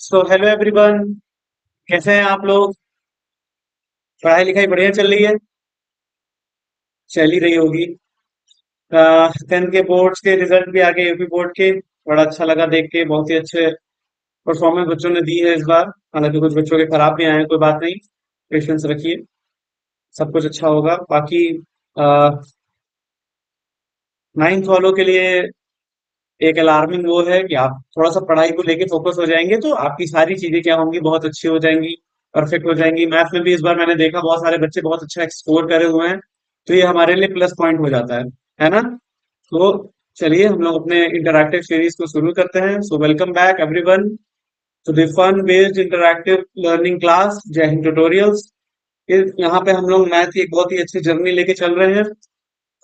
So hello everyone. कैसे हैं आप लोग? पढ़ाई लिखाई बढ़िया चल रही है? चल ही रही होगी। 10th के बोर्ड्स के रिजल्ट भी आ गए, यूपी बोर्ड के। बड़ा अच्छा लगा देख के, बहुत ही अच्छे परफॉर्मेंस बच्चों ने दी है इस बार। हालांकि कुछ बच्चों के खराब भी आए हैं, कोई बात नहीं। पेशेंस रखिए, सब कुछ अच्छा होगा। बाकी नाइन्थ वालों के लिए एक अलार्मिंग वो है कि आप थोड़ा सा पढ़ाई को लेके फोकस हो जाएंगे तो आपकी सारी चीजें क्या होंगी, बहुत अच्छी हो जाएंगी, परफेक्ट हो जाएंगी। मैथ में भी इस बार मैंने देखा बहुत सारे बच्चे बहुत अच्छा स्कोर करे हुए हैं, तो ये हमारे लिए प्लस पॉइंट हो जाता है ना? तो चलिए हम लोग अपने इंटरैक्टिव सीरीज को शुरू करते हैं। So welcome back everyone to the fun based interactive learning class Jai Hind tutorials. यहाँ पे हम लोग मैथ की एक बहुत ही अच्छी जर्नी लेके चल रहे हैं।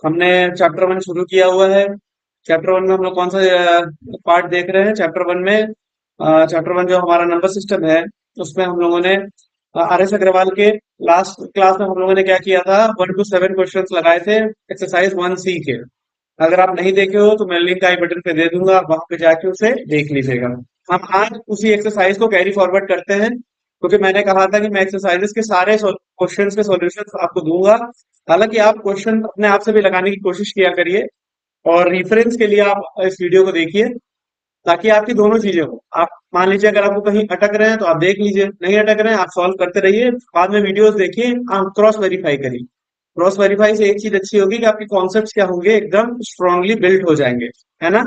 हमने चैप्टर वन शुरू किया हुआ है। चैप्टर वन में हम लोग कौन सा पार्ट देख रहे हैं? चैप्टर वन में चैप्टर वन जो हमारा नंबर सिस्टम है, उसमें हम लोगों ने आर एस अग्रवाल के लास्ट क्लास में हम लोगों ने क्या किया था, 1 to 7 क्वेश्चन लगाए थे एक्सरसाइज 1C के। अगर आप नहीं देखे हो तो मैं लिंक आई बटन पे दे दूंगा, आप वहां पे जाके उसे देख लीजिएगा। हम आज उसी एक्सरसाइज को कैरी फॉरवर्ड करते हैं, क्योंकि मैंने कहा था कि मैं एक्सरसाइजेस के सारे क्वेश्चंस के सॉल्यूशंस आपको दूंगा। हालांकि आप क्वेश्चन अपने आप से भी लगाने की कोशिश किया करिए, और रेफरेंस के लिए आप इस वीडियो को देखिए, ताकि आपकी दोनों चीजें हो। आप मान लीजिए अगर आपको कहीं अटक रहे हैं तो आप देख लीजिए, नहीं अटक रहे हैं आप सॉल्व करते रहिए, बाद में वीडियोस देखिए, आप क्रॉस वेरीफाई करिए। क्रॉस वेरीफाई से एक चीज अच्छी होगी कि आपके कॉन्सेप्ट्स क्या होंगे, एकदम स्ट्रांगली बिल्ड हो जाएंगे, है ना?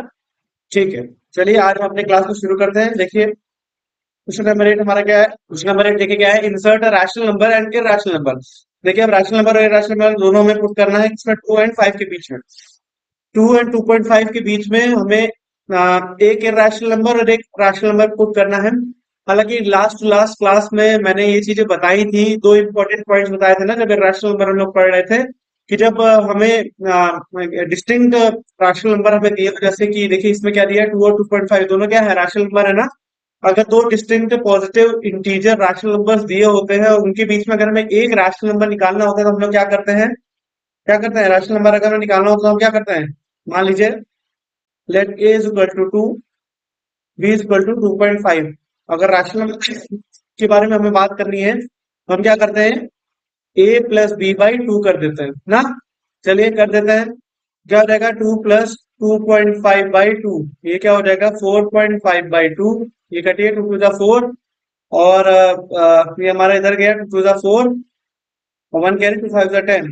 ठीक है, चलिए आज हम अपने क्लास को शुरू करते हैं। देखिए क्वेश्चन नंबर 8 हमारा क्या है? क्वेश्चन नंबर 8 देखिए क्या है, insert a rational number and irrational number. देखिए अब रैशनल नंबर और इरैशनल नंबर दोनों में पुट करना है, इसमें 2 एंड 5 के बीच में। 2 एंड 2.5 के बीच में हमें एक इरैशनल नंबर और एक रैशनल नंबर पुट करना है। हालांकि लास्ट टू लास्ट क्लास में मैंने ये चीजें बताई थी, दो इंपॉर्टेंट पॉइंट्स बताए थे ना जब इरैशनल नंबर हम लोग पढ़ रहे थे, कि जब हमें डिस्टिंक्ट रैशनल नंबर हमें दिए, जैसे कि देखिए इसमें क्या दिया है, 2 और 2.5 दोनों क्या है, रैशनल नंबर है ना। अगर दो distinct positive integer rational numbers दिए होते हैं और उनके बीच में अगर हमें एक रैशनल नंबर निकालना होता है तो हम लोग क्या करते हैं? क्या करते हैं, रैशनल नंबर अगर हमें निकालना होता है तो हम क्या करते हैं? मान लीजिए let A is equal to 2, B is equal to 2.5। अगर रैशनल नंबर के बारे में हमें बात करनी है तो हम क्या करते हैं? ए प्लस बी बाई टू कर देते हैं ना। चलिए कर देते हैं। क्या हो जाएगा? 2 प्लस 2.5 बाई 2, ये क्या हो जाएगा? 4.5/2। ये कटिए, 2 टू द 4, और ये हमारा इधर गया 2 टू द 4, और 1 कैरी, 2 5 द 10,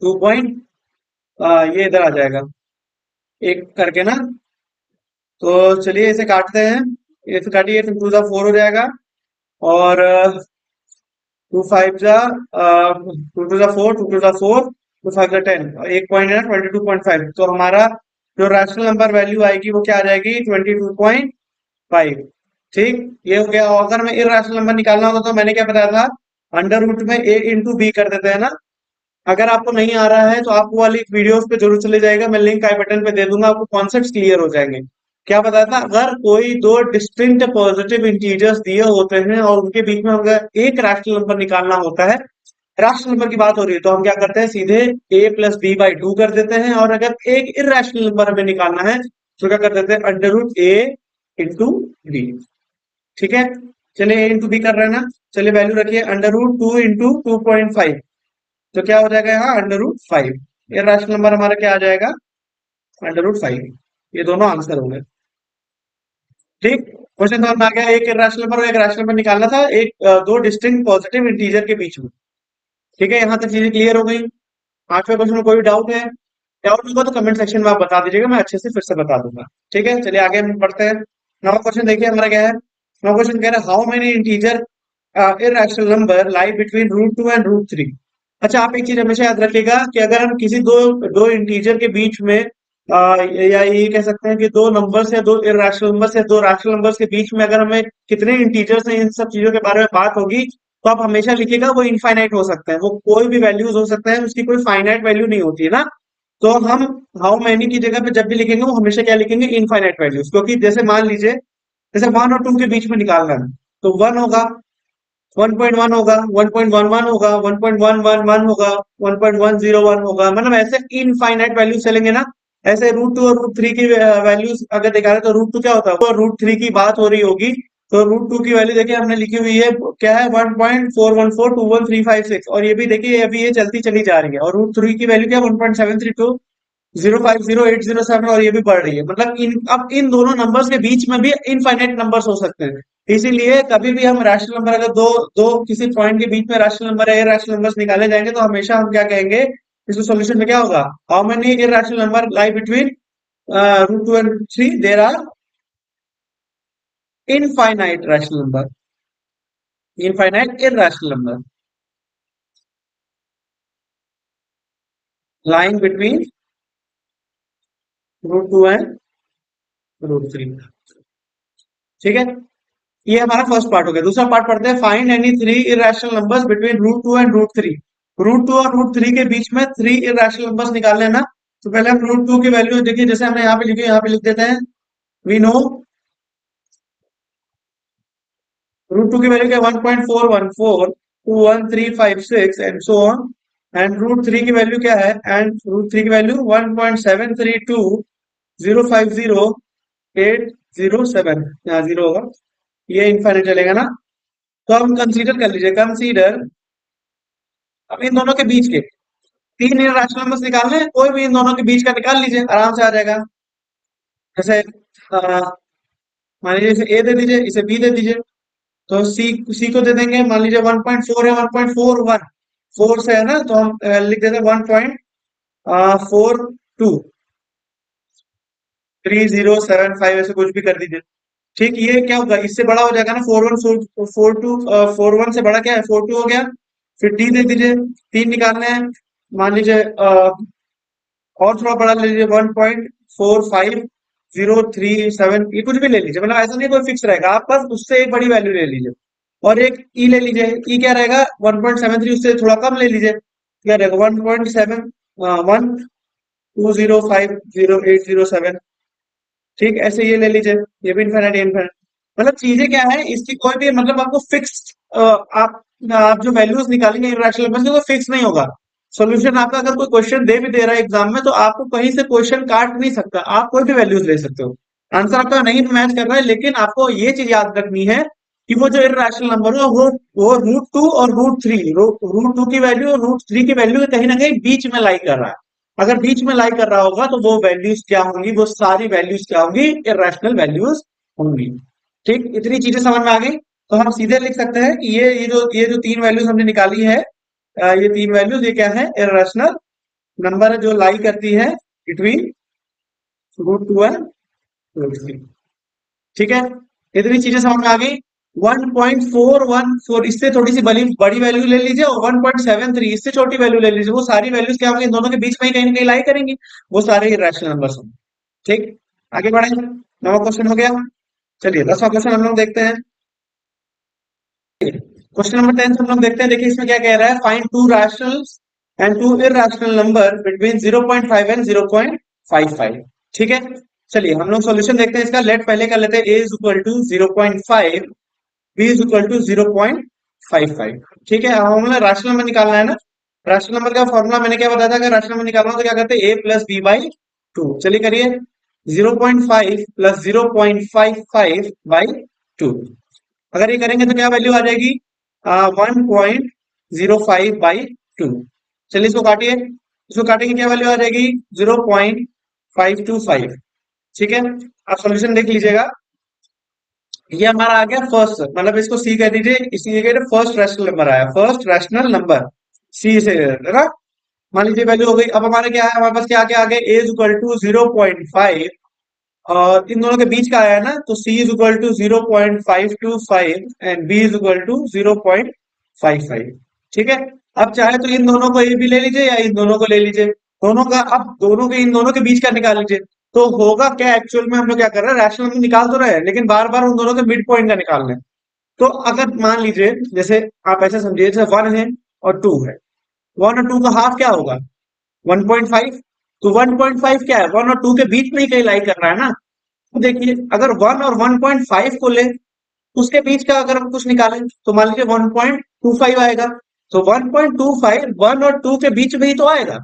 2 पॉइंट, ये इधर आ जाएगा एक करके ना। तो चलिए इसे काटते हैं, इसे काटिए, 2 टू द 4 हो जाएगा, और 2 5 जा 2 टू द 4, 2 5 जा 10, और एक पॉइंट है 22.5। तो हमारा जो रैशनल नंबर वैल्यू आएगी वो क्या आ जाएगी? 22.5। ठीक, ये हो गया। और अगर मैं इरैशनल नंबर निकालना होगा तो मैंने क्या बताया था, अंडर रूट में ए इंटू बी कर देते हैं ना। अगर आपको नहीं आ रहा है तो आप वो वाली वीडियोस पे जरूर चले जाएगा, मैं लिंक आई बटन पे दे दूंगा, आपको कॉन्सेप्ट्स क्लियर हो जाएंगे। क्या बताया था, अगर कोई दो डिस्टिंक्ट पॉजिटिव इंटीजर्स दिए होते हैं और उनके बीच में अगर एक रैशनल नंबर निकालना होता है, रैशनल नंबर की बात हो रही है, तो हम क्या करते हैं? सीधे ए प्लस बी बाई टू कर देते हैं। और अगर एक इरैशनल नंबर हमें निकालना है तो क्या कर देते हैं? अंडर रूट ए इंटू बी। ठीक है, चलिए ए इंटू बी कर रहे हैं ना। चलिए वैल्यू रखिए, अंडर रूट 2 इंटू 2.5, तो क्या हो जाएगा यहाँ? Under root 5। ये रैशनल नंबर हमारा क्या आ जाएगा? Under root 5। ये दोनों आंसर होंगे। ठीक, क्वेश्चन समझ में आ गया? एक रैशनल नंबर और एक रैशनल नंबर निकालना था, दो डिस्टिंक्ट पॉजिटिव इंटीजर के बीच में। ठीक है, यहाँ तक चीजें क्लियर हो गई। आठवें क्वेश्चन में कोई डाउट है? डाउट होगा तो कमेंट सेक्शन में आप बता दीजिएगा, मैं अच्छे से फिर से बता दूंगा। ठीक है, चलिए आगे हम पढ़ते हैं। नवा क्वेश्चन देखिए हमारा क्या है। नवा क्वेश्चन कह रहा है, how many integer irrational number lie between root 2 and root 3। अच्छा, आप एक चीज हमेशा याद रखिएगा कि अगर हम किसी दो दो इंटीजर के बीच में या ये कह सकते हैं कि दो नंबर्स या दो इरैशनल नंबर्स या दो रैशनल नंबर्स के बीच में अगर हमें कितने इंटीजर्स हैं, इन सब चीजों के बारे में बात होगी, तो आप हमेशा लिखिएगा वो इनफाइनाइट हो सकते हैं, वो कोई भी वैल्यूज हो सकते हैं, उसकी कोई फाइनाइट वैल्यू नहीं होती है ना। तो हम हाउ मैनी की जगह पे जब भी लिखेंगे वो हमेशा क्या लिखेंगे? Infinite values. क्योंकि जैसे मान लीजिए, जैसे 1 और 2 के बीच में निकालना है, तो 1 होगा, 1.1 होगा, 1.11 होगा, 1.111 होगा, 1.101 होगा, मतलब ऐसे इनफाइनाइट वैल्यूज चलेंगे ना। ऐसे रूट 2 और रूट 3 की वैल्यूज अगर देखा रहे तो रूट 2 क्या होता है, रूट 3 की बात हो रही होगी, तो रूट टू की वैल्यू देखिए हमने लिखी हुई है, क्या है, 1.4142136, और ये भी देखिए अभी ये चलती चली जा रही है। और रूट थ्री की वैल्यू क्या है, 1.7320500807, और ये भी बढ़ रही है। मतलब इन अब इन दोनों नंबर्स के बीच में भी इनफाइनाइट नंबर्स हो सकते हैं। इसीलिए कभी भी हम रैशनल नंबर, अगर दो दो किसी पॉइंट के बीच में रैशनल नंबर है, इरैशनल नंबर्स निकाले जाएंगे, तो हमेशा हम क्या कहेंगे, इसके सॉल्यूशन में क्या होगा, how many irrational number lie between root two and three, there are infinite rational number, infinite irrational number lying between root two and root three. ठीक है, ये हमारा फर्स्ट पार्ट हो गया। दूसरा पार्ट पढ़ते हैं, find any three irrational numbers between root two and root three. Root two और रूट थ्री के बीच में थ्री इरेशनल नंबर्स निकालने हैं ना। तो पहले हम रूट टू की वैल्यू देखिए, जैसे हमने यहाँ पे लिखी है, यहाँ पे लिख देते हैं, वी नो रूट टू की वैल्यू क्या, 1.4142136 and so on. And root three की वैल्यू क्या है, एंड रूट थ्री की वैल्यू 1.7320500807, यहाँ जीरो होगा, ये इनफाइनाइट चलेगा ना। तो हम कंसीडर कर लीजिए, कंसीडर अब इन दोनों के बीच के तीन इररेशनल नंबर्स निकालने हैं, कोई भी इन दोनों के बीच का निकाल लीजिए, आराम से आ जाएगा। जैसे मान लीजिए इसे ए दे दीजिए, इसे बी दे दीजिए। तो सी को दे देंगे, मान लीजिए 1.4 है, 1.41 फोर से है ना, तो हम लिख देते हैं 1.423075, ऐसे कुछ भी कर दीजिए। ठीक, ये क्या होगा, इससे बड़ा हो जाएगा ना, 41 से बड़ा क्या है, 42 हो गया। फिर डी दे दीजिए, तीन निकालने हैं, मान लीजिए और थोड़ा बड़ा ले लीजिए, 1.4503 ये कुछ भी ले लीजिए, मतलब ऐसा नहीं कोई फिक्स रहेगा, आप बस उससे एक बड़ी वैल्यू ले लीजिए। और एक ई ले लीजिए, ई क्या रहेगा, 1.73, उससे थोड़ा कम ले लीजिए, क्या रहेगा, 1.7120500807। ठीक, ऐसे ये ले लीजिए, ये भी इनफाइनाइट इनफाइनाइट। मतलब चीजें क्या है इसकी, कोई भी मतलब आपको फिक्स, आप जो वैल्यूज निकालेंगे इंटरनेशनल नंबर से, वो फिक्स नहीं होगा। सॉल्यूशन आपका अगर कोई क्वेश्चन दे भी दे रहा है एग्जाम में, तो आपको कहीं से क्वेश्चन काट नहीं सकता, आप कोई भी वैल्यूज ले सकते हो। आंसर आपका नहीं मैच कर रहा है, लेकिन आपको ये चीज याद रखनी है कि वो जो इरेशनल नंबर है वो रूट टू और रूट थ्री, रूट टू की वैल्यू और रूट थ्री की वैल्यू कहीं ना कहीं बीच में लाई कर रहा है। अगर बीच में लाई कर रहा होगा, तो वो वैल्यूज क्या होंगी, वो सारी वैल्यूज क्या होंगी, इरेशनल वैल्यूज होंगी। ठीक, इतनी चीजें समझ में आ गई। तो हम सीधे लिख सकते हैं कि ये जो तीन वैल्यूज हमने निकाली है, ये तीन वैल्यूज ये क्या है, इरेशनल नंबर है, जो लाई करती है between root two and root three. ठीक है, इतनी चीजें समझ में आ गई। 1.414, इससे थोड़ी सी बड़ी बड़ी वैल्यू ले लीजिए, और 1.73 इससे छोटी वैल्यू ले लीजिए, वो सारी वैल्यूज क्या होंगी, इन दोनों के बीच में ही कहीं ना कहीं लाई करेंगी, वो सारे इरेशनल नंबर्स होंगे। ठीक, आगे बढ़े, नवा क्वेश्चन हो गया। चलिए 10वां क्वेश्चन हम लोग देखते हैं। क्वेश्चन नंबर 10 हम लोग देखते हैं। देखिए इसमें क्या कह रहा है, find two rational and two irrational number between 0.5 and 0.55। ठीक है, चलिए हम लोग सॉल्यूशन देखते हैं इसका। लेट पहले कर लेते हैं, a is equal to 0.5, b is equal to 0.55। ठीक है, अब हमें रैशनल नंबर निकालना है ना। रैशनल नंबर का फॉर्मूला मैंने क्या बताया था, अगर रैशनल नंबर निकालना हो तो क्या करते हैं, a plus b by two. चलिए करिए, 0.5 प्लस 0.55 बाई टू। अगर ये करेंगे तो क्या वैल्यू आ जाएगी, 1.05/2। चलिए इसको काटिए, इसको काटेंगे क्या वैल्यू आ जाएगी, 0.525। ठीक है, आप सॉल्यूशन देख लीजिएगा। ये हमारा आ गया फर्स्ट, मतलब इसको सी कह दीजिए, इसी के फर्स्ट रैशनल नंबर आया, फर्स्ट रैशनल नंबर, सी से है ना। मान लीजिए वैल्यू हो गई। अब हमारे क्या है, हमारे पास क्या क्या आ गया, ए इज इक्वल टू 0.5, और इन दोनों के बीच का आया है ना, तो c is equal to 0.525 and b is equal to 0.55। ठीक है, अब चाहे तो इन दोनों को ये भी ले लीजिए, या इन दोनों को ले लीजिए, दोनों का, अब दोनों के इन दोनों के बीच का निकाल लीजिए। तो होगा क्या, एक्चुअल में हम लोग क्या कर रहे हैं, रैशनल नंबर निकाल तो रहे हैं, लेकिन बार बार उन दोनों के मिड पॉइंट का निकाल रहे हैं। तो अगर मान लीजिए, जैसे आप ऐसे समझिए, जैसे 1 है और 2 है, 1 और 2 का हाफ क्या होगा, 1.5। तो 1.5 क्या है, 1 और 2 के बीच में ही कहीं लाई कर रहा है ना। तो देखिए, अगर 1 और 1.5 को ले, उसके बीच का अगर हम कुछ निकालें, तो मान लीजिए 1.25 आएगा। तो 1.25 1 और 2 के बीच में ही तो आएगा।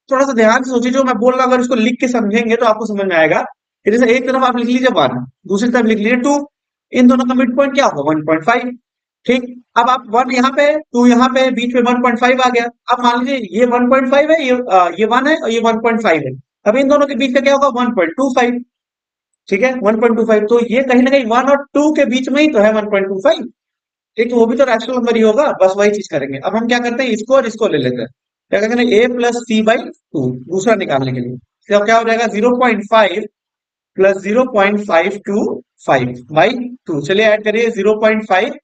थोड़ा सा ध्यान से सोचिए, जो मैं बोल रहा हूँ, अगर इसको लिख के समझेंगे तो आपको समझ में आएगा कि जैसे एक तरफ आप लिख लीजिए 1, दूसरी तरफ लिख लीजिए 2, इन दोनों का मिड पॉइंट क्या होगा 1.5। ठीक। अब आप 1 यहाँ पे 2 यहाँ पे, बीच में 1.5 आ गया। अब मान लीजिए ये 1.5 है, ये 1 है और ये 1.5 है। अब इन दोनों के बीच का क्या होगा 1.25। ठीक है 1.25, तो ये कहीं ना कहीं 1 और 2 के बीच में ही तो है 1.25। ठीक, तो वो भी तो रैशनल नंबर ही होगा, बस वही चीज करेंगे। अब हम क्या करते हैं, इसको और इसको ले लेते हैं। क्या करेंगे, a plus c by two दूसरा निकालने के लिए। तो क्या हो जाएगा 0.5 प्लस 0.525 बाई टू। चलिए ऐड करिए 0.5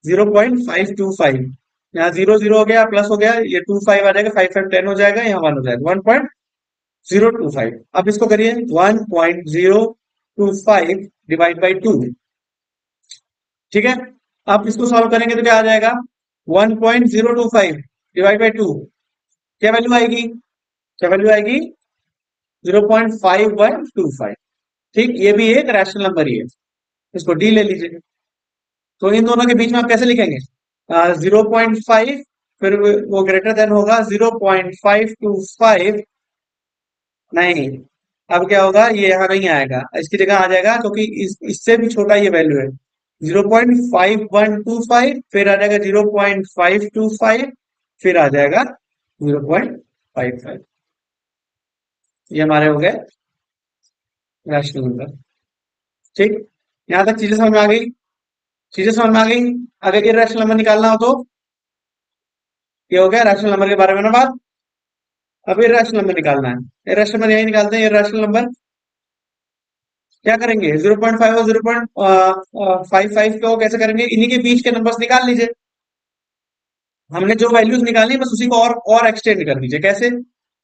0.525। यहाँ जीरो जीरो हो गया, प्लस हो गया, ये 25 आ जाएगा, 5 5 10 हो जाएगा, यहाँ 1 हो जाएगा 1.025। अब इसको करिए 1.025 डिवाइड बाई टू। ठीक है, आप इसको सॉल्व करेंगे तो क्या आ जाएगा 1.025 डिवाइड बाई टू। क्या वैल्यू आएगी, क्या वैल्यू आएगी 0.5125। ठीक, ये भी एक रैशनल नंबर ही है, इसको डी ले लीजिए। तो इन दोनों के बीच में आप कैसे लिखेंगे, 0.5, फिर वो ग्रेटर देन होगा 0.525। नहीं, अब क्या होगा, ये यहाँ नहीं आएगा, इसकी जगह आ जाएगा, क्योंकि इससे भी छोटा ये वैल्यू है 0.5125, फिर आ जाएगा 0.525, फिर आ जाएगा 0.55। ये हमारे हो गए रैशनल नंबर। ठीक, यहाँ तक चीजें समझ में आ गई, चीजें समझ में आ गई। अगर इर्रेशनल नंबर निकालना हो तो ये हो गया रैशनल नंबर के बारे में ना बात। अब इर्रेशनल नंबर निकालना है, इर्रेशनल नंबर यही निकालते हैं। इर्रेशनल नंबर क्या करेंगे, 0.5 और 0.55 को कैसे करेंगे, इन्हीं के बीच के नंबर्स निकाल लीजिए। हमने जो वैल्यूज निकाली बस उसी को और एक्सटेंड कर दीजिए। कैसे,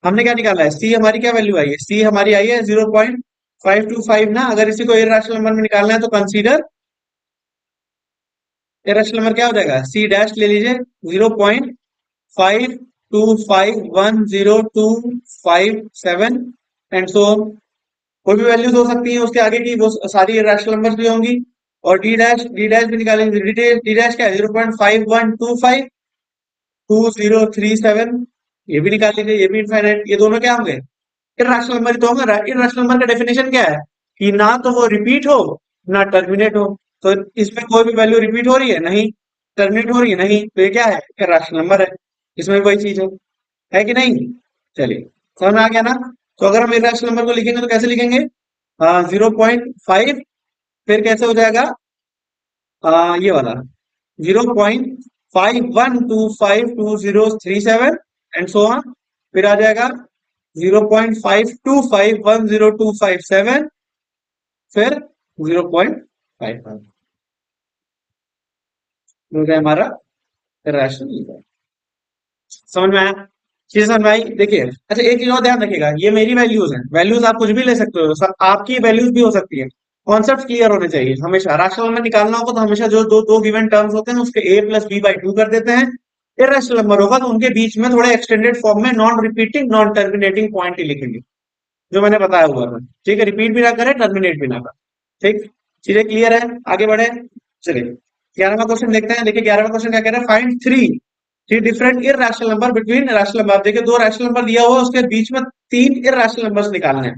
हमने क्या निकाला है, सी हमारी क्या वैल्यू आई है, सी हमारी आई है 0.525 ना। अगर इसी को इर्रेशनल नंबर में निकालना है तो कंसीडर इर्रेशनल नंबर क्या हो जाएगा, सी डैश ले लीजिए 0.52510257 एंड सो ऑन। कोई भी वैल्यूज हो सकती है उसके आगे की, वो सारी इर्रेशनल नंबर्स भी होंगी। और डी डैश भी निकालेंगे, डी डैश क्या है 0.51252037, ये भी निकाल लीजिए, ये भी इनफाइनाइट। ये दोनों क्या होंगे, इर्रेशनल नंबर ही तो होंगे। इर्रेशनल नंबर का डेफिनेशन क्या है कि ना तो वो रिपीट हो ना टर्मिनेट हो। तो इसमें कोई भी वैल्यू रिपीट हो रही है नहीं, टर्मिनेट हो रही है नहीं, तो ये क्या है, इर्रेशनल नंबर है। इसमें भी वही चीज है कि नहीं। चलिए समझ में आ गया ना। तो अगर हम इर्रेशनल नंबर को लिखेंगे तो कैसे लिखेंगे, 0.5, फिर कैसे हो जाएगा, ये वाला 0.51252037 एंड सो ऑन। फिर आ जाएगा 0.52510257, फिर 0.55 हो गया हमारा रैशनल नंबर। समझ में आया, चीजें समझ में आई। देखिए अच्छा, एक चीज और ध्यान रखिएगा, ये मेरी वैल्यूज हैं, वैल्यूज आप कुछ भी ले सकते हो, आपकी वैल्यूज भी हो सकती है। कॉन्सेप्ट क्लियर होने चाहिए हमेशा। रैशनल में निकालना होगा तो हमेशा जो दो दो गिवन टर्म्स होते हैं उसके a plus b by two कर देते हैं। इर्रेशनल नंबर होगा तो उनके बीच में थोड़े एक्सटेंडेड फॉर्म में non repeating non terminating point ही लिखेंगे, जो मैंने बताया हुआ है। ठीक है, रिपीट भी ना करे टर्मिनेट भी ना करे। ठीक, चीजें क्लियर है, आगे बढ़े। चलिए 11वां क्वेश्चन देखते हैं। देखिए 11वां क्वेश्चन क्या कह रहा है, find three different irrational number between rational number. देखिए दो रैशनल नंबर दिया हुआ है, उसके बीच में तीन इर्रेशनल नंबर्स निकालने हैं।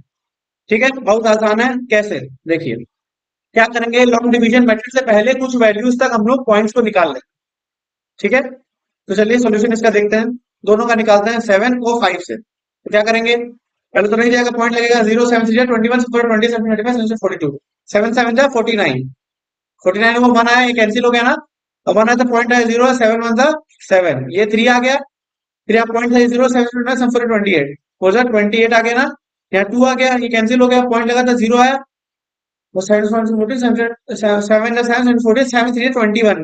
ठीक है, बहुत आसान है। कैसे, देखिए क्या करेंगे, लॉन्ग डिवीजन मेथड से पहले कुछ वैल्यूज तक हम लोग पॉइंट्स को निकाल लें। ठीक है, तो चलिए सॉल्यूशन इसका देखते हैं। दोनों का निकालते हैं 7 को 5 से। तो क्या करेंगे, पहले तो नहीं जाएगा, पॉइंट लगेगा 0 7 3 21 20 7 25 42, 7 7 जा 49, 49 को 1 आया, ये कैंसिल हो गया ना। अब 1 है तो पॉइंट है 0, 7 1 जा 7, ये 3 आ गया। फिर यहाँ पॉइंट है 0 7 28 हो जाए 28 आ गया ना। यहाँ 2 आ गया, ये कैंसिल हो गया, पॉइंट लगा था 0 आया। वो 7 21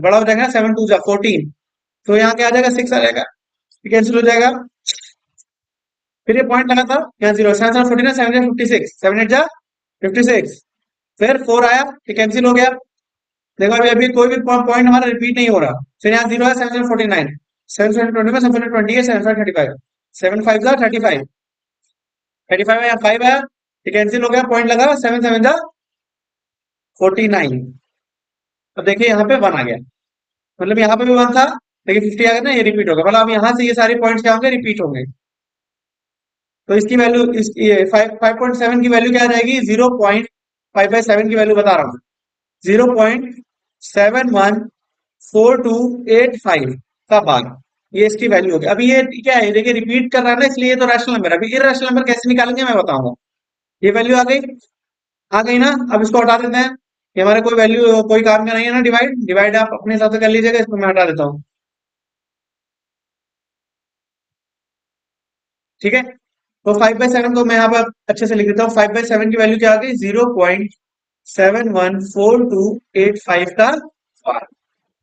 बड़ा हो जाएगा, 7 2 जा 14, तो यहाँ क्या आ जाएगा 6 आ जाएगा, कैंसिल हो जाएगा। फिर ये पॉइंट लगा था यहाँ 0, 7 7 49 7 56, 7 8 जा 56, फिर 4 आया, ये कैंसिल हो गया। देखो अभी अभी कोई भी पॉइंट हमारा रिपीट नहीं हो रहा। फिर यहाँ 0 है, 7 7 49 7 7 25 7 7 28 7 5 35, 7 5 जा 35, 35 है, यहाँ 5 आया, ये कैंसिल हो गया, पॉइंट लगा 7 7 जा 49। अब देखिए यहाँ पे 1 आ गया, मतलब यहाँ पे भी 1 था, लेकिन 50 आ गया ना, ये रिपीट होगा। मतलब अब यहाँ से ये सारे पॉइंट्स क्या होंगे, रिपीट होंगे। तो इसकी वैल्यू ये 5.7 की वैल्यू क्या आ जाएगी, 0.557 की वैल्यू बता रहा हूँ, 0.714285 का बार, ये इसकी वैल्यू होगी। अभी ये क्या है, देखिए रिपीट कर रहा है ना, इसलिए ये तो रैशनल नंबर। अभी इर्रेशनल नंबर कैसे निकालेंगे मैं बताऊंगा। ये वैल्यू आ गई ना। अब इसको हटा देते हैं, ये हमारे कोई वैल्यू कोई काम का नहीं है ना। डिवाइड डिवाइड आप अपने हिसाब से कर लीजिएगा, इसको मैं हटा देता हूँ। ठीक है, तो 5/7 को मैं यहाँ पर अच्छे से लिख देता हूँ। 5/7 की वैल्यू क्या आ गई, 0.714285 का बार।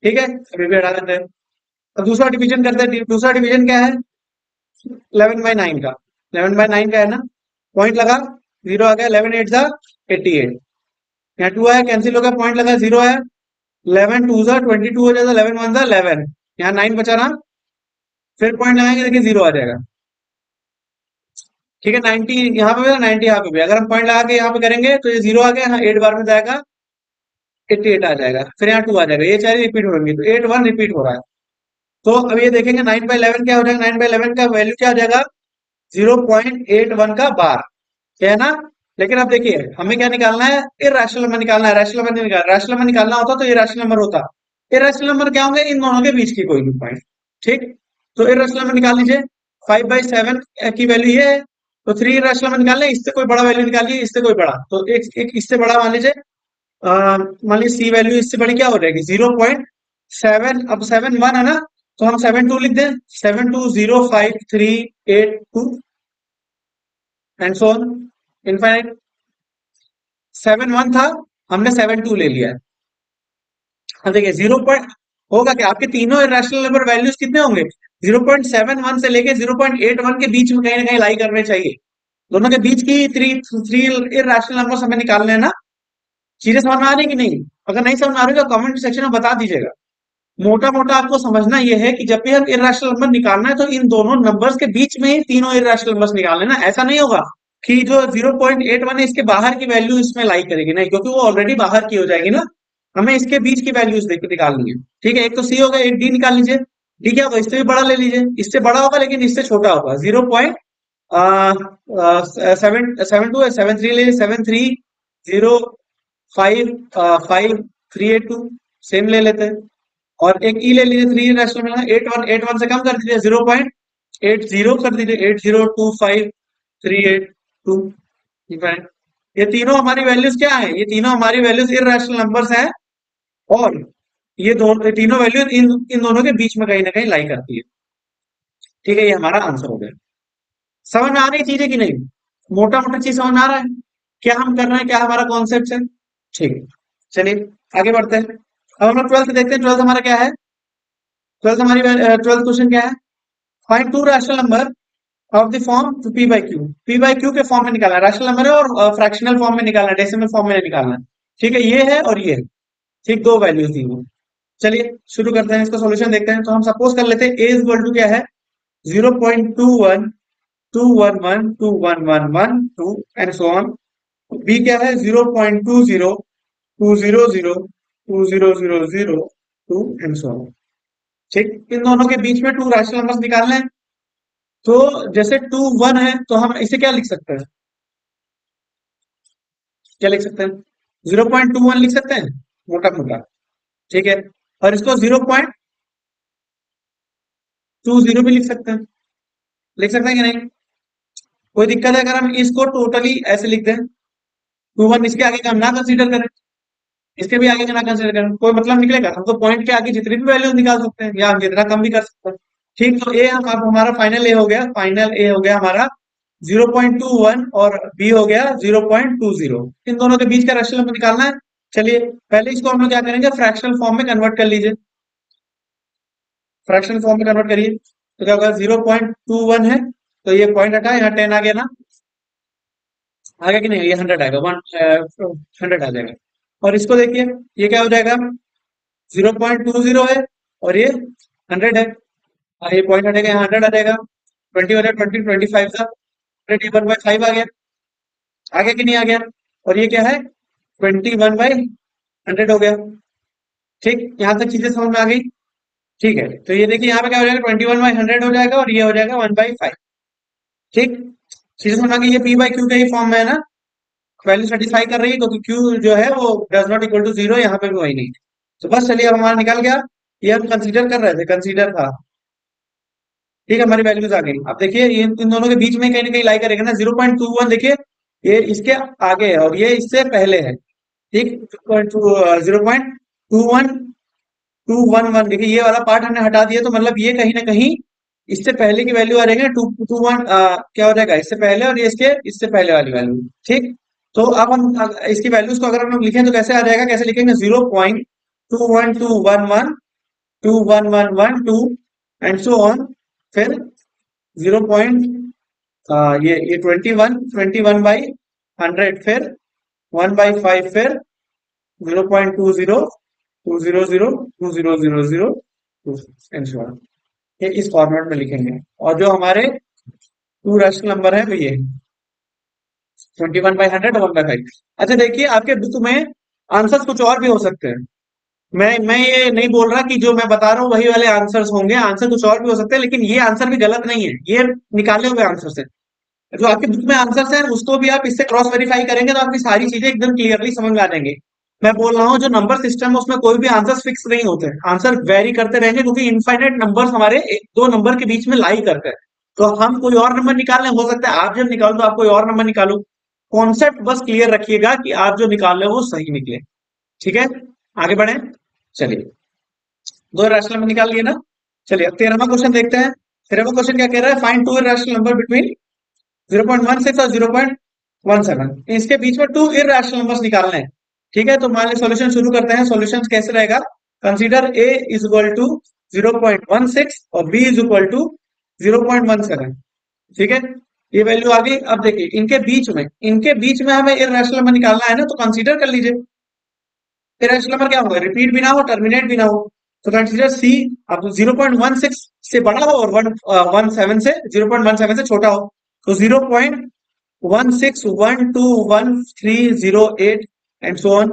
ठीक है, अभी भी हटा देते हैं। अब दूसरा डिवीजन करते हैं। दूसरा डिवीजन क्या है, 11/9 का। 11/9 का है ना, पॉइंट लगा, जीरो आ गया। 11 8 जा 88, यहाँ 2 आया, कैंसिल हो गया, पॉइंट लगा, जीरो आया। 11 2 जा 22 हो जाएगा, 11 1 जा 11, यहाँ 9 बचा ना, फिर पॉइंट लगाएंगे, देखिए जीरो आ जाएगा। ठीक है, 90 यहाँ पे भी है, 90 यहाँ पे भी। अगर हम पॉइंट लगा के यहाँ पे करेंगे तो ये जीरो आ गया, यहाँ 8 बार में जाएगा, 88 आ जाएगा, फिर यहाँ 2 आ जाएगा। ये चाहे रिपीट होंगे, तो 8 1 रिपीट हो रहा है। तो अब ये देखेंगे 9/11 क्या हो जाएगा, 9/11 का वैल्यू क्या आ जाएगा, 0.81 का बार, क्या है ना। लेकिन अब देखिए हमें क्या निकालना है, इर्रेशनल नंबर निकालना है, रैशनल नंबर नहीं निकालना। रैशनल नंबर निकालना होता तो ये रैशनल नंबर होता। इर्रेशनल नंबर क्या होंगे, इन दोनों के बीच की कोई भी पॉइंट। ठीक, तो इर्रेशनल नंबर निकाल लीजिए। 5/7 की वैल्यू ये है, तो 3 इर्रेशनल नंबर निकालना है, इससे कोई बड़ा वैल्यू निकालिए, इससे कोई बड़ा, तो एक इससे बड़ा मान लीजिए। मान लीजिए सी वैल्यू इससे बड़ी क्या हो जाएगी, 0.7। अब 7 1 है ना, तो हम 7 2 लिख दें, 7 2 0 5 3 8 2 एंड सो ऑन इनफाइनाइट। 7 1 था, हमने 7 2 ले लिया है। अब देखिए जीरो पॉइंट होगा क्या, आपके तीनों इरेशनल नंबर वैल्यूज कितने होंगे, 0.71 से लेके 0.81 के बीच में कहीं ना कहीं लाई करने चाहिए। दोनों के बीच की थ्री थ्री इरेशनल नंबर हमें निकालने हैं ना। चीजें समझ में आ रही कि नहीं, अगर नहीं समझ में आ रही तो कमेंट सेक्शन में बता दीजिएगा। मोटा मोटा आपको समझना यह है कि जब भी हम इरेशनल नंबर निकालना है तो इन दोनों नंबर्स के बीच में ही तीनों इरेशनल नंबर्स निकालने ना। ऐसा नहीं होगा कि जो 0.81 है इसके बाहर की वैल्यू इसमें लाई करेगी, नहीं, क्योंकि वो ऑलरेडी बाहर की हो जाएगी ना। हमें इसके बीच की वैल्यूज निकालनी है। ठीक है, एक तो सी होगा, एक डी निकाल लीजिए। डी क्या होगा, इससे भी बड़ा ले लीजिए, इससे बड़ा होगा लेकिन इससे छोटा होगा। 0.72 है, 7 3 ले, 7 3 0 5 5 3 8 2 सेम ले लेते हैं। और एक ई ले लीजिए, 3 रैशनल में 8 1 से कम कर दीजिए, 0.80 कर दीजिए, 8025 3 8 2। ये तीनों हमारी वैल्यूज क्या है, ये तीनों हमारी वैल्यूज इर्रेशनल नंबर्स हैं। और ये दोनों तीनों वैल्यूज इन दोनों के बीच में कहीं ना कहीं लाई करती है। ठीक है, ये हमारा आंसर हो गया। समझ में आ रही चीजें कि नहीं, मोटा मोटा चीज समझ में आ रहा है क्या हम कर रहे हैं, क्या हमारा कॉन्सेप्ट है। ठीक है, चलिए आगे बढ़ते हैं। अब हम लोग 12th देखते हैं। 12th हमारा क्या है, 12th क्वेश्चन क्या है, find two rational number of the form P by Q. P by Q के फॉर्म में निकालना है, रैशनल नंबर है और फ्रैक्शनल फॉर्म में निकालना है, डेसिमल फॉर्म में नहीं निकालना है। ठीक है, ये है और ये है। ठीक, दो वैल्यूज दी हुई। चलिए शुरू करते हैं, इसका सॉल्यूशन देखते हैं। तो हम सपोज कर लेते हैं ए इक्वल टू क्या है, 0.21 211 211 2 एंड सो ऑन। बी क्या है, 0.20 200 200 2 एंड सो ऑन। ठीक, इन दोनों के बीच में टू रैशनल नंबर्स निकालने हैं। तो जैसे 2 1 है तो हम इसे क्या लिख सकते हैं, क्या लिख सकते हैं, 0.21 लिख सकते हैं, मोटा मोटा। ठीक है, और इसको 0.20 भी लिख सकते हैं कि नहीं, कोई दिक्कत है अगर हम इसको टोटली ऐसे लिख दें, 2 1 इसके आगे का हम ना कंसीडर करें, इसके भी आगे का ना कंसीडर करें, कोई मतलब निकलेगा। हम तो पॉइंट के आगे जितनी भी वैल्यू निकाल सकते हैं या हम जितना कम भी कर सकते हैं। ठीक, तो ए हम अब हमारा फाइनल ए हो गया, फाइनल ए हो गया हमारा 0.21 और बी हो गया 0.20। इन दोनों के बीच का रैशनल नंबर निकालना है। चलिए पहले इसको हम लोग क्या करेंगे, फ्रैक्शनल फॉर्म में कन्वर्ट कर लीजिए। फ्रैक्शनल फॉर्म में कन्वर्ट करिए तो क्या होगा, 0.21 है तो ये पॉइंट हटा, यहाँ 10 आ गया ना, आ गया कि नहीं, ये 100 आएगा, 100 आ जाएगा। और इसको देखिए, ये क्या हो जाएगा, 0.20 है और ये 100 है। ये पॉइंट हटेगा, यहाँ 100 आ जाएगा। 21 है, 25 था, 21/5 आ गया, आ गया कि नहीं आ गया। और ये क्या है, 21/100 हो गया। ठीक, यहाँ तक चीजें समझ में आ गई। ठीक है, तो ये देखिए यहाँ पे क्या हो जाएगा, 21/100 हो जाएगा और ये हो जाएगा 1/5। ठीक, चीजें समझ में आ गई, ये पी बाई क्यू के ही फॉर्म में है ना। वैल्यू सेटिस्फाई कर रही है, क्योंकि क्यू जो है वो does not equal to zero, यहाँ पे भी वही नहीं। तो बस चलिए, अब हमारा निकल गया। ये हम कंसीडर कर रहे थे, कंसीडर था। ठीक है, हमारी वैल्यूज आ गई। अब देखिए, ये इन दोनों के बीच में कहीं ना कहीं लाई करेगा ना, 0.21। देखिए, ये इसके आगे है और ये इससे पहले है। ठीक, 0.211 देखिए, ये वाला पार्ट हमने हटा दिया, तो मतलब ये कहीं ना कहीं इससे पहले की वैल्यू आ रहेगी ना, 221 क्या हो जाएगा, इससे पहले, और ये इससे पहले वाली वैल्यू। ठीक, तो अब हम इसकी वैल्यूज को अगर हम लिखें तो कैसे आ जाएगा, कैसे लिखेंगे, 0.21211, 21112 एंड सो ऑन। फिर 0. ये 21 फिर 1/5, फिर 0.20, 200, 200, ये इस फॉर्मेट में लिखेंगे। और जो हमारे टू रैशनल नंबर है वो ये 21/100 और 1/5। अच्छा देखिए, आपके बुक में आंसर्स कुछ और भी हो सकते हैं। मैं ये नहीं बोल रहा कि जो मैं बता रहा हूँ वही वाले आंसर्स होंगे, आंसर कुछ और भी हो सकते हैं, लेकिन ये आंसर भी गलत नहीं है, ये निकाले हुए आंसर है। जो आपके बुक में आंसर्स हैं उसको भी आप इससे क्रॉस वेरीफाई करेंगे तो आपकी सारी चीजें एकदम क्लियरली समझ में आ जाएंगे। मैं बोल रहा हूँ, जो नंबर सिस्टम है उसमें कोई भी आंसर फिक्स नहीं होते, आंसर वेरी करते रहेंगे, क्योंकि इनफाइनाइट नंबर्स हमारे दो नंबर के बीच में लाई करते हैं। तो हम कोई और नंबर निकालने, हो सकता है आप जब निकालो तो आप कोई और नंबर निकालो। कॉन्सेप्ट बस क्लियर रखिएगा कि आप जो निकाल रहे हो वो सही निकले। ठीक है, आगे बढ़े। चलिए, दो रैशनल नंबर निकाल लिए ना। चलिए, अब 13वां क्वेश्चन देखते हैं। 13वां क्वेश्चन क्या कह रहा है, find two irrational number between 0.16 और 0.17, इसके बीच में टू इरैशनल नंबर्स निकालने हैं। ठीक है, तो मान लीजिए सॉल्यूशन शुरू करते हैं। सॉल्यूशन कैसे रहेगा, consider a is equal to 0.16 और बी इज इक्वल टू 0.17। ठीक है, ये वैल्यू आ गई। अब देखिए, इनके बीच में हमें इरैशनल नंबर निकालना है ना, तो कंसीडर कर लीजिए। इरैशनल नंबर क्या होगा, रिपीट भी ना हो, टर्मिनेट भी ना हो। तो कंसीडर सी। अब 0.16 से बड़ा हो और 117 से 0.17 से छोटा हो, तो 0.16121308 एंड सो ऑन।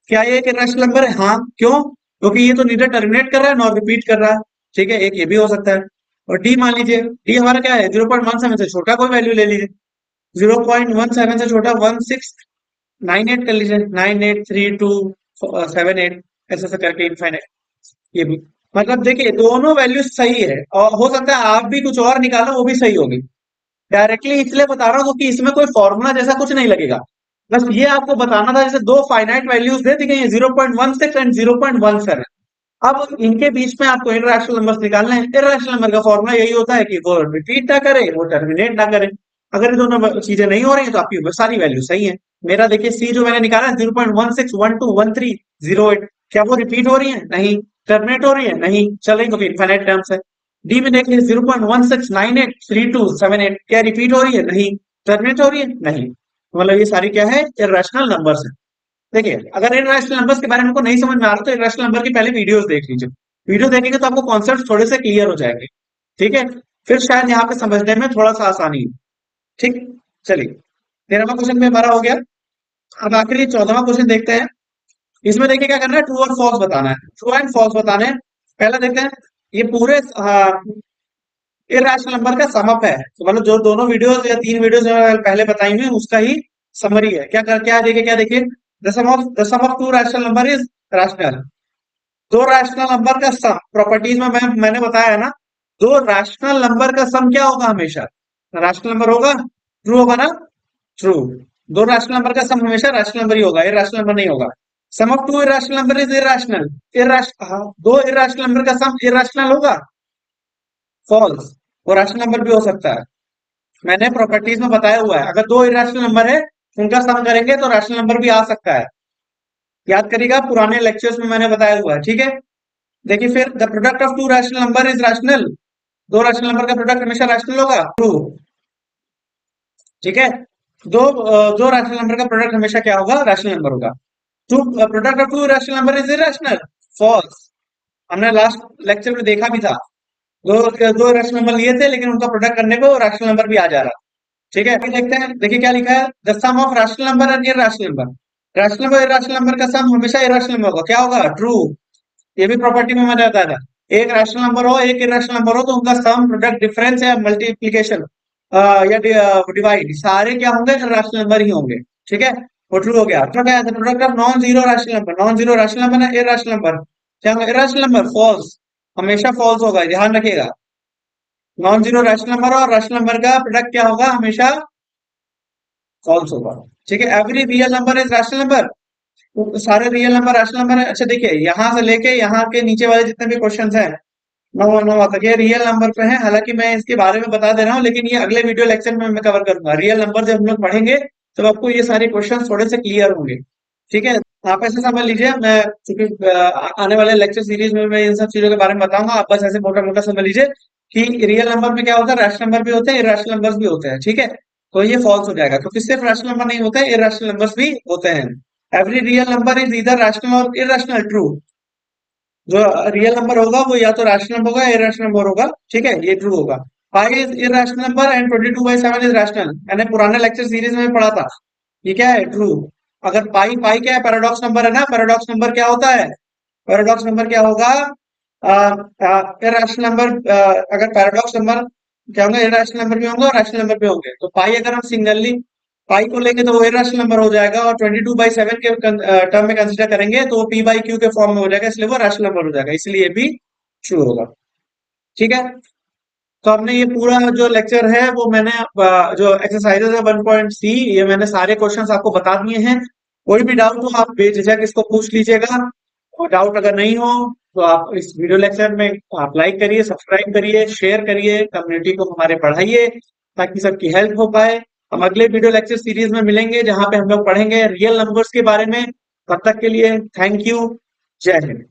क्या ये एक इरेशनल नंबर है, हाँ, क्यों, क्योंकि ये तो नीडर टर्मिनेट कर रहा है नॉर रिपीट कर रहा है। ठीक है, एक ये भी हो सकता है। और डी मान लीजिए, डी हमारा क्या है, 0.17 से छोटा कोई वैल्यू ले लीजिए। 0.17 से छोटा 1698 कर लीजिए, 983278, ऐसे ऐसे करके इनफाइनाइट। ये भी मतलब देखिए, दोनों वैल्यू सही है, और हो सकता है आप भी कुछ और निकालो वो भी सही होगी। डायरेक्टली इसलिए बता रहा हूँ क्योंकि इसमें कोई फॉर्मूला जैसा कुछ नहीं लगेगा। बस ये आपको बताना था, जैसे दो फाइनाइट वैल्यूज दे दी गई है, 0.16 एंड 0.17। अब इनके बीच में आपको इररेशनल नंबर्स निकालने हैं। इररेशनल नंबर का फॉर्मूला यही होता है कि वो रिपीट ना करे, वो टर्मिनेट ना करे। अगर ये दोनों चीजें नहीं हो रही है तो आपकी सारी वैल्यू सही है। मेरा देखिए, सी जो मैंने निकाला है 0.16121308, क्या वो रिपीट हो रही है, नहीं। टर्मिनेट हो रही है, नहीं। चल रही तो इनफाइनाइट टर्म्स है। डी में देखिए, 0.16983278, क्या रिपीट हो रही है, नहीं। टर्मिनेट हो रही है, नहीं। मतलब ये सारी क्या है, इररेशनल नंबर्स है। देखिए, अगर इररेशनल नंबर्स के बारे में आपको नहीं समझ में आ रहा तो इररेशनल नंबर की पहले वीडियोस देख लीजिए। वीडियो देखेंगे तो आपको कॉन्सेप्ट थोड़े से क्लियर हो जाएंगे। ठीक है, फिर शायद यहाँ पे समझने में थोड़ा सा आसानी हो। ठीक, चलिए, 13वां क्वेश्चन में हमारा हो गया। अब आखिरी 14वां क्वेश्चन देखते हैं। इसमें देखिए क्या करना है, ट्रू और फॉल्स बताना है, ट्रू एंड फॉल्स बताने हैं। पहला देखते हैं, ये पूरे इररेशनल नंबर का समअप है, तो मतलब जो दोनों वीडियोस या तीन वीडियोस पहले बताई हुई उसका ही समरी है। क्या देखिए, the sum of two rational number is rational. दो रैशनल नंबर का सम, प्रॉपर्टीज में मैंने बताया है ना, दो रैशनल नंबर का सम क्या होगा, हमेशा रैशनल नंबर होगा, ट्रू होगा ना, ट्रू। दो रैशनल नंबर का सम हमेशा रैशनल नंबर ही होगा, इररेशनल नंबर नहीं होगा। Sum of two irrational number is irrational. हाँ, दो इररेशनल नंबर का सम इररेशनल होगा, फॉल्स। वो रैशनल नंबर भी हो सकता है, मैंने प्रॉपर्टीज में बताया हुआ है। अगर दो इररेशनल नंबर है, उनका सम करेंगे तो रैशनल नंबर भी आ सकता है। याद करिएगा, पुराने लेक्चर्स में मैंने बताया हुआ है। ठीक है, देखिए फिर, the product of two rational number is rational. दो रैशनल नंबर का प्रोडक्ट हमेशा रैशनल होगा, ट्रू। ठीक है, दो रैशनल नंबर का प्रोडक्ट हमेशा क्या होगा, रैशनल नंबर होगा। Two product of two rational number is irrational, false. हमने लास्ट लेक्चर में देखा भी था, दो दो रैशनल नंबर लिए थे लेकिन उनका प्रोडक्ट करने को रैशनल नंबर भी आ जा रहा। ठीक है, अभी देखते हैं, देखिए क्या लिखा है, the sum of rational number and irrational number. Rational number irrational number का सम हमेशा इरैशनल नंबर होगा, क्या होगा, ट्रू। ये भी प्रॉपर्टी में मैंने बताया था। एक रैशनल नंबर हो, एक इरैशनल नंबर हो, तो उनका सम, प्रोडक्ट, डिफरेंस या मल्टीप्लीकेशन या डिवाइड, सारे क्या होंगे, रैशनल नंबर ही होंगे। ठीक है, वो ट्रू हो गया। तो क्या है product of non zero rational number, non zero rational number ना इरैशनल नंबर, क्या होगा इरैशनल नंबर, फॉल्स, हमेशा फॉल्स होगा, ध्यान रखिएगा। नॉन जीरो रैशनल नंबर और रैशनल नंबर का प्रोडक्ट क्या होगा, हमेशा फॉल्स होगा। ठीक है, every real number is rational number, तो सारे रियल नंबर रैशनल नंबर है। अच्छा देखिए, यहाँ से लेके यहाँ के नीचे वाले जितने भी क्वेश्चंस हैं, नौ नौ तक ये रियल नंबर पे है। हालांकि मैं इसके बारे में बता दे रहा हूँ, लेकिन ये अगले वीडियो लेक्चर में मैं कवर करूंगा। रियल नंबर जब हम लोग पढ़ेंगे तब आपको ये सारे क्वेश्चन थोड़े से क्लियर होंगे। ठीक है, आप ऐसे समझ लीजिए, मैं चूंकि आने वाले लेक्चर सीरीज में मैं इन सब चीजों के बारे में बताऊंगा, आप बस ऐसे मोटा मोटा समझ लीजिए कि रियल नंबर में क्या होता है, रैशनल नंबर भी होते हैं, इरैशनल नंबर्स भी होते हैं। ठीक है, तो ये फॉल्स हो जाएगा, क्योंकि सिर्फ रैशनल नंबर नहीं होते, इरैशनल नंबर्स भी होते हैं। एवरी रियल नंबर इज इधर रैशनल और इरैशनल, ट्रू। जो रियल नंबर होगा वो या तो रैशनल नंबर होगा या इरैशनल नंबर होगा। ठीक है, ये ट्रू होगा। Pi is irrational number and 22/7 is rational, मैंने पुराने लेक्चर सीरीज में पढ़ा था। ये क्या है, ट्रू। अगर पाई पाई क्या है, पैराडॉक्स नंबर है ना, पैराडॉक्स नंबर क्या होता है, पैराडॉक्स नंबर क्या होगा, इरैशनल नंबर। अगर पैराडॉक्स नंबर क्या होंगे, इरैशनल नंबर भी होंगे और रैशनल नंबर भी होंगे। तो पाई अगर हम सिंगलली पाई को लेंगे तो वो इरैशनल नंबर हो जाएगा, और 22/7 के टर्म में कंसिडर करेंगे तो वो पी बाई क्यू के फॉर्म में हो जाएगा, इसलिए वो रैशनल नंबर हो जाएगा, इसलिए भी ट्रू होगा। ठीक है, तो हमने ये पूरा जो लेक्चर है वो मैंने जो एक्सरसाइजेज है 1.C, ये मैंने सारे क्वेश्चंस आपको बता दिए हैं। कोई भी डाउट हो आप बेझिझक इसको पूछ लीजिएगा, और डाउट अगर नहीं हो तो आप इस वीडियो लेक्चर में आप लाइक करिए, सब्सक्राइब करिए, शेयर करिए, कम्युनिटी को हमारे बढ़ाइए, ताकि सबकी हेल्प हो पाए। हम अगले वीडियो लेक्चर सीरीज में मिलेंगे, जहां पे हम लोग पढ़ेंगे रियल नंबर्स के बारे में। तब तक के लिए थैंक यू, जय हिंद।